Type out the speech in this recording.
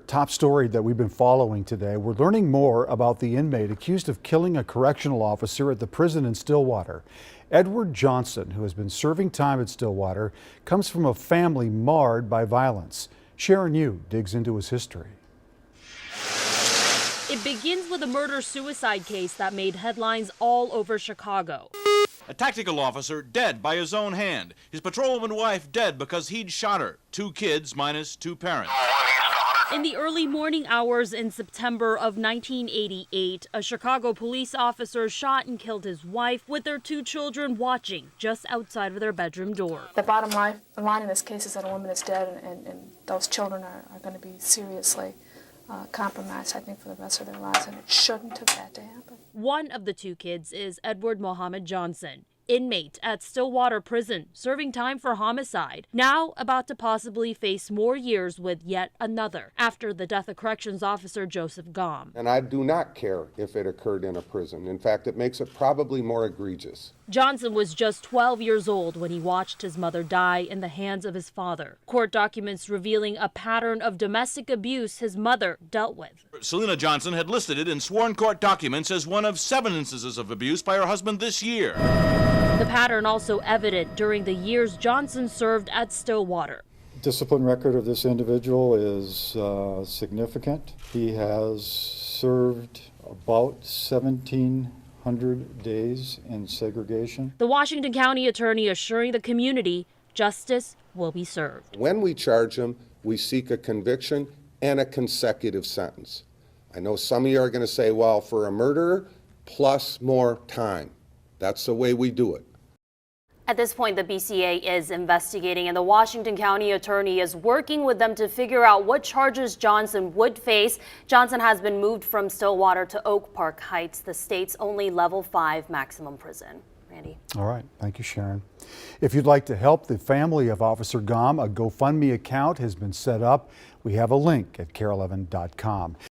Top story that we've been following today. We're learning more about the inmate accused of killing a correctional officer at the prison in Stillwater. Edward Johnson, who has been serving time at Stillwater, comes from a family marred by violence. Sharon Yu digs into his history. It begins with a murder-suicide case that made headlines all over Chicago. A tactical officer dead by his own hand. His patrolman wife dead because he'd shot her. 2 kids minus 2 parents. In the early morning hours in September of 1988, a Chicago police officer shot and killed his wife with their 2 children watching just outside of their bedroom door. The bottom line in this case is that a woman is dead, and those children are going to be seriously compromised, I think, for the rest of their lives, and it shouldn't have had to happen. One of the 2 kids is Edward Mohammed Johnson, inmate at Stillwater Prison, serving time for homicide, now about to possibly face more years with yet another after the death of corrections officer Joseph Gom. And I do not care if it occurred in a prison. In fact, it makes it probably more egregious. Johnson was just 12 years old when he watched his mother die in the hands of his father. Court documents revealing a pattern of domestic abuse his mother dealt with. Selena Johnson had listed it in sworn court documents as one of 7 instances of abuse by her husband this year. The pattern also evident during the years Johnson served at Stillwater. Discipline record of this individual is significant. He has served about 1,700 days in segregation. The Washington County attorney assuring the community justice will be served. When we charge him, we seek a conviction and a consecutive sentence. I know some of you are going to say, well, for a murderer, plus more time. That's the way we do it. At this point, the BCA is investigating, and the Washington County attorney is working with them to figure out what charges Johnson would face. Johnson has been moved from Stillwater to Oak Park Heights, the state's only level 5 maximum prison. Randy. All right. Thank you, Sharon. If you'd like to help the family of Officer Gom, a GoFundMe account has been set up. We have a link at KARE11.com.